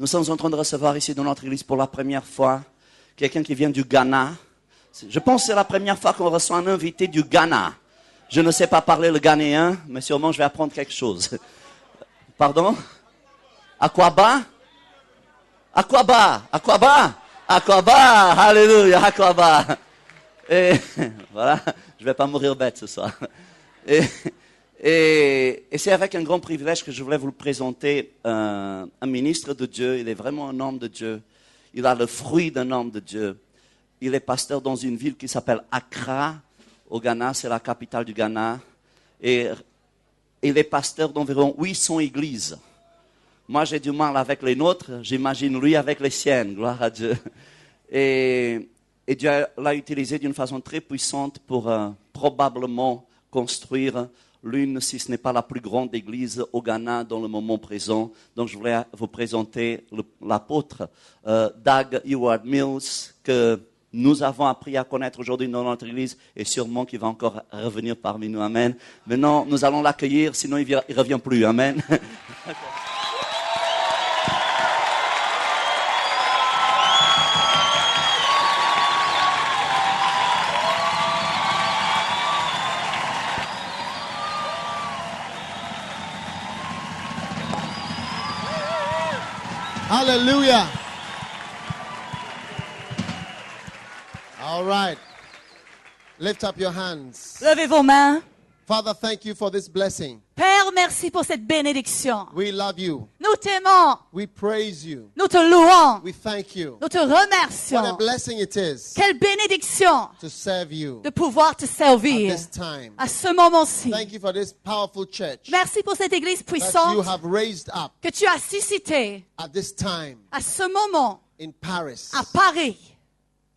Nous sommes en train de recevoir ici dans notre église pour la première fois quelqu'un qui vient du Ghana. Je pense que c'est la première fois qu'on reçoit un invité du Ghana. Je ne sais pas parler le ghanéen, mais sûrement je vais apprendre quelque chose. Pardon? Aquaba? Aquaba? Aquaba? Aquaba! Alléluia! Aquaba! Et voilà, je ne vais pas mourir bête ce soir. Et c'est avec un grand privilège que je voulais vous présenter un ministre de Dieu. Il est vraiment un homme de Dieu. Il a le fruit d'un homme de Dieu. Il est pasteur dans une ville qui s'appelle Accra, au Ghana. C'est la capitale du Ghana. Et il est pasteur d'environ 800 églises. Moi, j'ai du mal avec les nôtres. J'imagine lui avec les siennes. Gloire à Dieu. Et Dieu l'a utilisé d'une façon très puissante pour probablement construire l'une, si ce n'est pas la plus grande église au Ghana dans le moment présent. Donc, je voulais vous présenter l'apôtre Doug Heward Mills, que nous avons appris à connaître aujourd'hui dans notre église et sûrement qu'il va encore revenir parmi nous. Amen. Maintenant, nous allons l'accueillir, sinon il ne revient plus. Amen. Hallelujah. All right. Lift up your hands. Levez vos mains. Father, thank you for this blessing. Père, merci pour cette bénédiction. We love you. Nous t'aimons. We praise you. Nous te louons. We thank you. Nous te What a remercions. blessing it is Quelle bénédiction to serve you de pouvoir te at servir this time. à ce moment-ci. Thank you for this powerful church Merci pour cette église that you puissante have raised up que tu as suscitée at this time à ce moment in Paris à Paris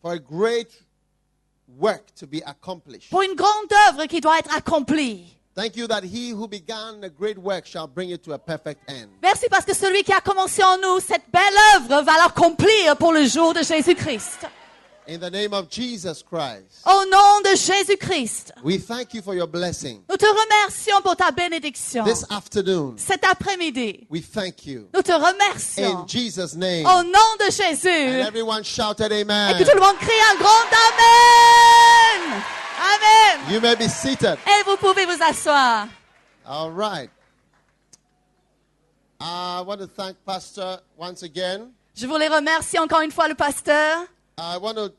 for a great work to be accomplished. pour une grande œuvre qui doit être accomplie. Thank you that he who began a great work shall bring it to a perfect end. Merci parce que celui qui a commencé en nous cette belle œuvre va l'accomplir pour le jour de Jésus-Christ. In the name of Jesus Christ, Au nom de Jésus-Christ, we thank you for your blessing. nous te remercions pour ta bénédiction. This afternoon, Cet après-midi, we thank you. nous te In remercions. Jesus' name. Au nom de And Jésus. everyone shouted Et amen. que tout le monde crie un grand Amen. Amen. You may be seated. Et vous pouvez vous asseoir. All right. I want to thank Pastor once again. Je voulais remercier encore une fois le pasteur I want to,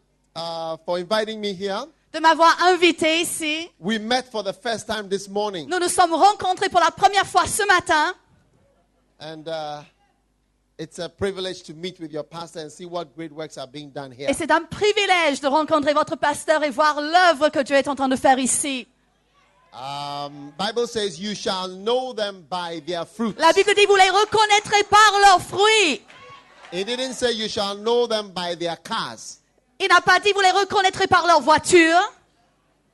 for inviting me here. de m'avoir invité ici. We met for the first time this morning. Nous nous sommes rencontrés pour la première fois ce matin. And it's a privilege to meet with your pastor and see what great works are being done here. Et c'est un privilège de rencontrer votre pasteur et voir l'œuvre que Dieu est en train de faire ici. Bible says you shall know them by their fruits. La Bible dit, vous les reconnaîtrez par leurs fruits. It didn't say you shall know them by their cars. Il n'a pas dit, vous les reconnaîtrez par leur voiture.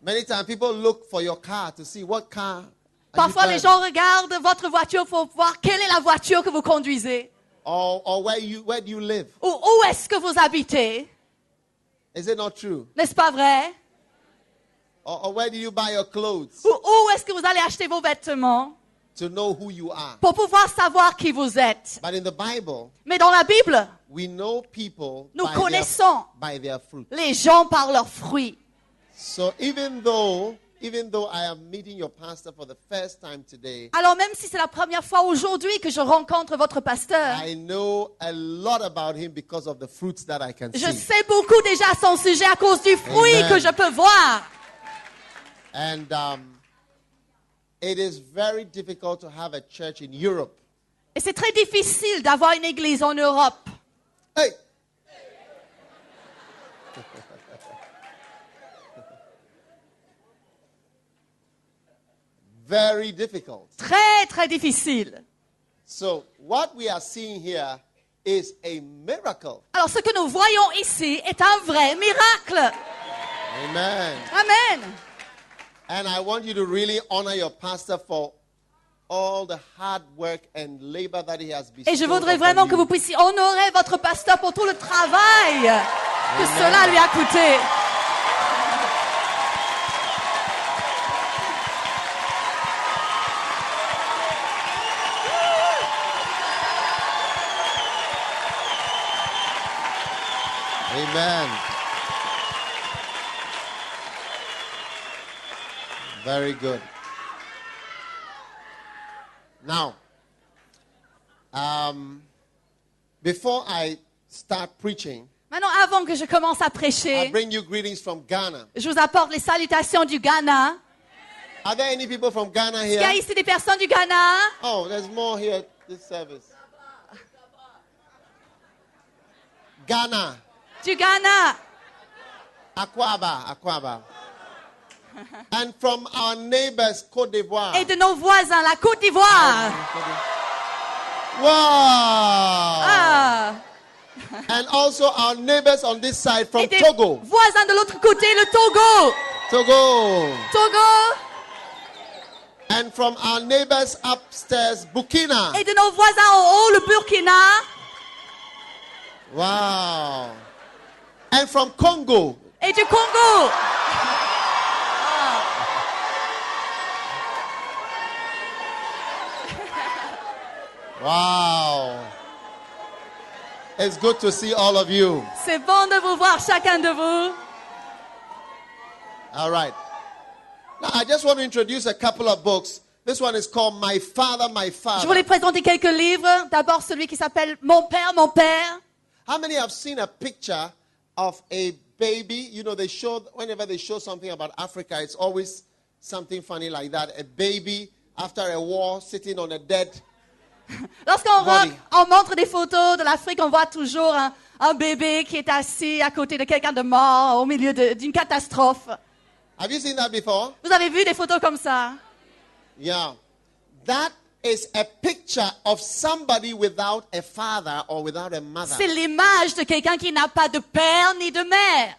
Many times people look for your car to see what car. Are you Parfois, les driving? gens regardent votre voiture pour voir quelle est la voiture que vous conduisez. Or where do you live? Ou où est-ce que vous habitez. Is it not true? N'est-ce pas vrai? Or where do you buy your clothes? Ou où est-ce que vous allez acheter vos vêtements To know who you are. pour pouvoir savoir qui vous êtes. But in the Bible, Mais dans la Bible, we know people nous by connaissons by their fruit. les gens par leurs fruits. So even though I am meeting your pastor for the first time today, Alors même si c'est la première fois aujourd'hui que je rencontre votre pasteur, I know a lot about him because of the fruits that I can je see. sais beaucoup déjà à son sujet à cause du fruit Amen. que je peux voir. And it is very difficult to have a church in Europe. Et c'est très difficile d'avoir une église en Europe. Hey! Very difficult. Très, très difficile. So what we are seeing here is a miracle. Alors ce que nous voyons ici est un vrai miracle. Amen. Amen. And I want you to really honor your pastor for all the hard work and labor that he has bestowed Et je voudrais upon vraiment you. que vous puissiez honorer votre pasteur pour tout le travail que cela lui a coûté. Amen. Very good. Now, before I start preaching, Maintenant, avant que je commence à I prêcher, bring you greetings from Ghana. je vous apporte les salutations du Ghana. Are there any people from Ghana Il y a here? ici des personnes du Ghana. Oh, there's more here this service. Ghana, Du Ghana. Aquaba. And from our neighbors, Côte d'Ivoire. Et de nos voisins, la Côte d'Ivoire. Wow! Ah. And also our neighbors on this side from Et des Togo. voisins de l'autre côté, le Togo. Togo. Togo. And from our neighbors upstairs, Burkina. Et de nos voisins en haut, le Burkina. Wow. And from Congo. Et du Congo. Wow. It's good to see all of you. C'est bon de vous voir, chacun de vous. All right. Now, I just want to introduce a couple of books. This one is called My Father, My Je voulais Father. présenter quelques livres. D'abord, celui qui s'appelle Mon Père, Mon Père. How many have seen a picture of a baby? You know, whenever they show something about Africa, it's always something funny like that. A baby after a war sitting on a dead. Lorsqu'on Body. on montre des photos de l'Afrique, on voit toujours un bébé qui est assis à côté de quelqu'un de mort au milieu d'une catastrophe. Have you seen that before? Vous avez vu des photos comme ça? Yeah. That is a picture of somebody without a father or without a mother. C'est l'image de quelqu'un qui n'a pas de père ni de mère.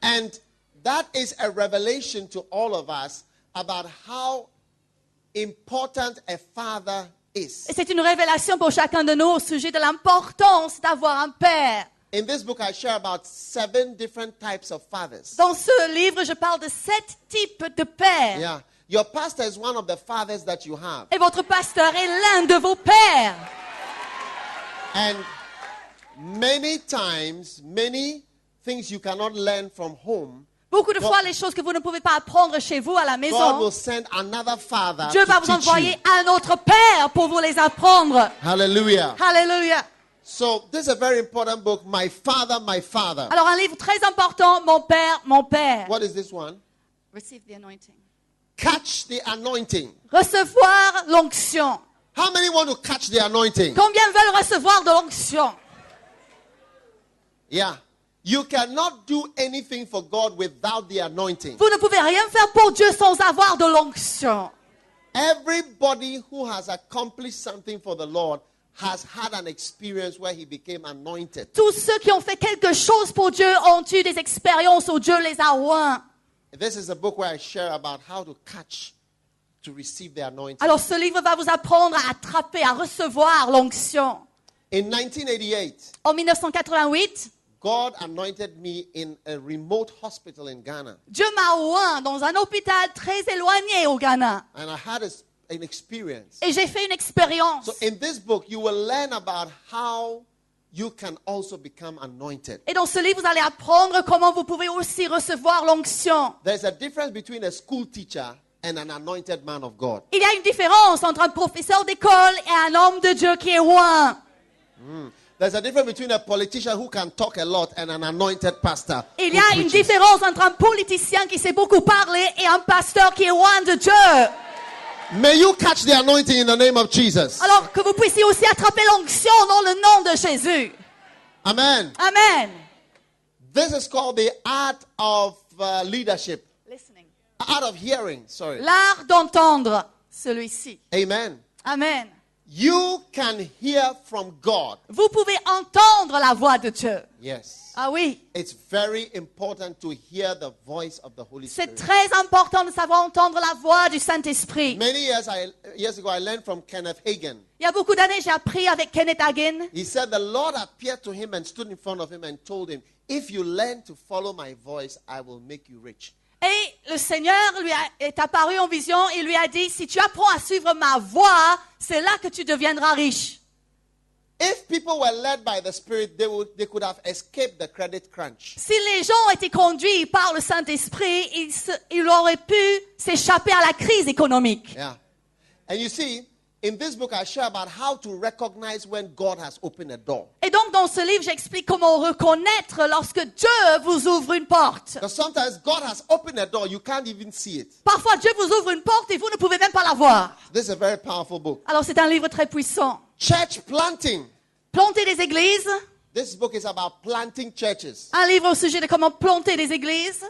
And that is a revelation to all of us about how important a father is. Et c'est une révélation pour chacun de nous au sujet de l'importance d'avoir un père. In this book, I share about 7 different types of fathers. Dans ce livre, je parle de 7 types de pères. Yeah. Your pastor is one of the fathers that you have. Et votre pasteur est l'un de vos pères. And many times, many things you cannot learn from home, Beaucoup de God- fois, les choses que vous ne pouvez pas apprendre chez vous à la God maison, will send another father Dieu va to vous teach envoyer you. un autre père pour vous les apprendre. Hallelujah. Alléluia. So this is a very important book, My Father, My Father. Alors, un livre très important, Mon Père, Mon Père. What is this one? Receive the anointing. Catch the anointing. Recevoir l'onction. How many want to catch the anointing? Combien veulent recevoir de l'onction? Yeah. You cannot do anything for God without the anointing. Vous ne pouvez rien faire pour Dieu sans avoir de l'onction. Everybody who has accomplished something for the Lord has had an experience where he became anointed. Tous ceux qui ont fait quelque chose pour Dieu ont eu des expériences où Dieu les a oints. This is a book where I share about how to catch, to receive the anointing. Alors, ce livre va vous apprendre à attraper, à recevoir l'onction. In 1988, En 1988, God anointed me in a remote hospital in Ghana. Dieu m'a oint dans un hôpital très éloigné au Ghana. And I had an experience. Et j'ai fait une expérience. So in this book, you will learn about how you can also become anointed. Et dans ce livre, vous allez apprendre comment vous pouvez aussi recevoir l'onction. There's a difference between a school teacher and an anointed man of God. Il y a une différence entre un professeur d'école et un homme de Dieu qui est oint. There's a difference between a politician who can talk a lot and an anointed pastor. Il y who a une preaches. différence entre un politicien qui sait beaucoup parler et un pasteur qui est oint de Dieu. May you catch the anointing in the name of Jesus. Alors que vous puissiez aussi attraper l'onction dans le nom de Jésus. Amen. Amen. This is called the art of leadership. Art of hearing, sorry. L'art d'entendre celui-ci. Amen. Amen. You can hear from God. Vous pouvez entendre la voix de Dieu. Yes. Ah oui, It's very important to hear the voice of the Holy c'est Spirit. très important de savoir entendre la voix du Saint-Esprit. Many years ago, I learned from Kenneth Hagin. Il y a beaucoup d'années, j'ai appris avec Kenneth Hagin. He said the Lord appeared to him and stood in front of him and told him, if you learn to follow my voice, I will make you rich. Et le Seigneur est apparu en vision et lui a dit, si tu apprends à suivre ma voix, c'est là que tu deviendras riche. If people were led by the Spirit, they could have escaped the credit crunch. Si les gens étaient conduits par le Saint-Esprit, ils auraient pu s'échapper à la crise économique. Yeah. And you see, in this book, I share about how to recognize when God has opened a door. Et donc, dans ce livre, j'explique comment reconnaître lorsque Dieu vous ouvre une porte. Because sometimes God has opened a door, you can't even see it. Parfois, Dieu vous ouvre une porte et vous ne pouvez même pas la voir. This is a very powerful book. Alors, c'est un livre très puissant. Church planting. Planter des églises. This book is about planting churches. Un livre au sujet de comment planter des églises.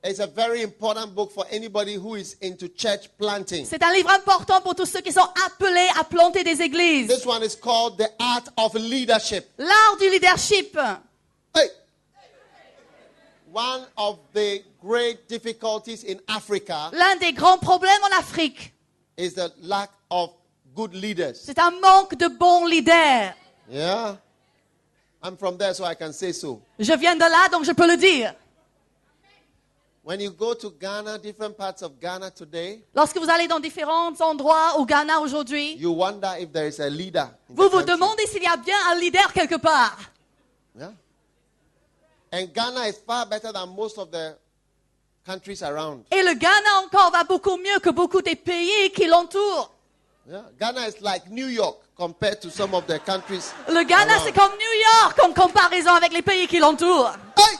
It's a very important book for anybody who is into church planting. C'est un livre important pour tous ceux qui sont appelés à planter des églises. This one is called The Art of Leadership. L'art du leadership. Hey. One of the great difficulties in Africa L'un des grands problèmes en Afrique, is the lack of good leaders. c'est un manque de bons leaders. Yeah. I'm from there, so I can say so. Je viens de là, donc je peux le dire. When you go to Ghana, different parts of Ghana today, Lorsque vous allez dans différents endroits au Ghana aujourd'hui, you wonder if there is a leader. In the vous vous country. demandez s'il y a bien un leader quelque part. Yeah. And Ghana is far better than most of the countries around. Et le Ghana encore va beaucoup mieux que beaucoup des pays qui l'entourent. Yeah. Ghana is like New York compared to some of the countries. Le Ghana, around. c'est comme New York en comparaison avec les pays qui l'entourent. Hey!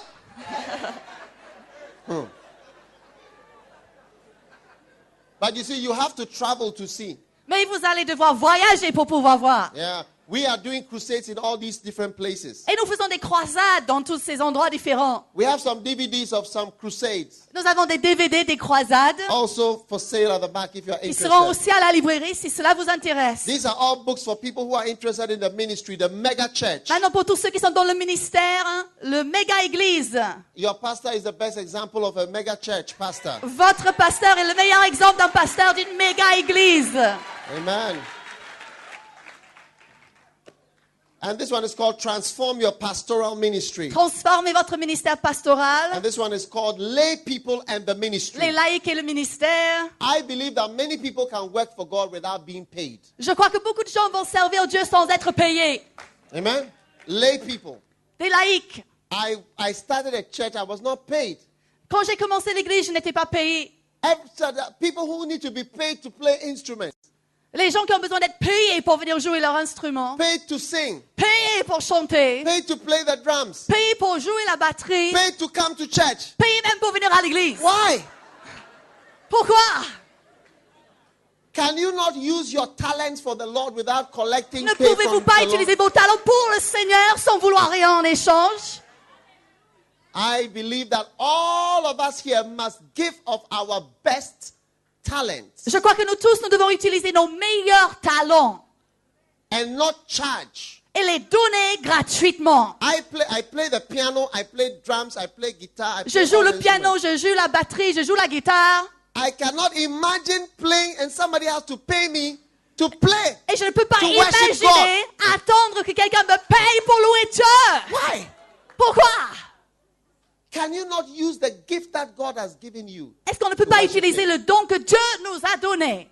But you see, you have to travel to see. Mais vous allez devoir voyager pour pouvoir voir. Yeah. We are doing crusades in all these different places. Et nous faisons des croisades dans tous ces endroits différents. We have some DVDs of some crusades. Nous avons des DVD des croisades Also for sale at the back if you are qui seront interested. aussi à la librairie si cela vous intéresse. These are all books for people who are interested in the ministry, the mega church. Maintenant, pour tous ceux qui sont dans le ministère, hein, le méga église. Your pastor is the best example of a mega church pastor. Votre pasteur est le meilleur exemple d'un pasteur d'une méga église. Amen. And this one is called Transform Your Pastoral Ministry. Transformez votre ministère pastoral. And this one is called Lay People and the Ministry. Les laïcs et le ministère. I believe that many people can work for God without being paid. Je crois que beaucoup de gens vont servir Dieu sans être payés. Amen. Lay people. Des laïcs. I started a church, I was not paid. Quand j'ai commencé l'église, je n'étais pas payé. People who need to be paid to play instruments, Les gens qui ont besoin d'être payés pour venir jouer leur instrument. paid to sing, Payés pour chanter. paid to play the drums, Payés pour jouer la batterie. paid to come to church. Payés même pour venir à l'église. Why? Pourquoi? Can you not use your talents for the Lord without collecting Ne pay pouvez-vous from pas the Lord? utiliser vos talents pour le Seigneur sans vouloir rien en échange? I believe that all of us here must give of our best talents Je crois que nous tous, nous devons utiliser nos meilleurs talents and not charge. et les donner gratuitement. I play the piano, I play drums, I play guitar. I Je play joue all le the piano, instruments. je joue la batterie, je joue la guitare. I cannot imagine playing and somebody has to pay me to play. Et je ne peux pas To worship imaginer attendre que quelqu'un me paye pour louer Dieu. Why? Pourquoi? Can you not use the gift that God has given you? Est-ce qu'on ne peut To pas worship utiliser Him? le don que Dieu nous a donné?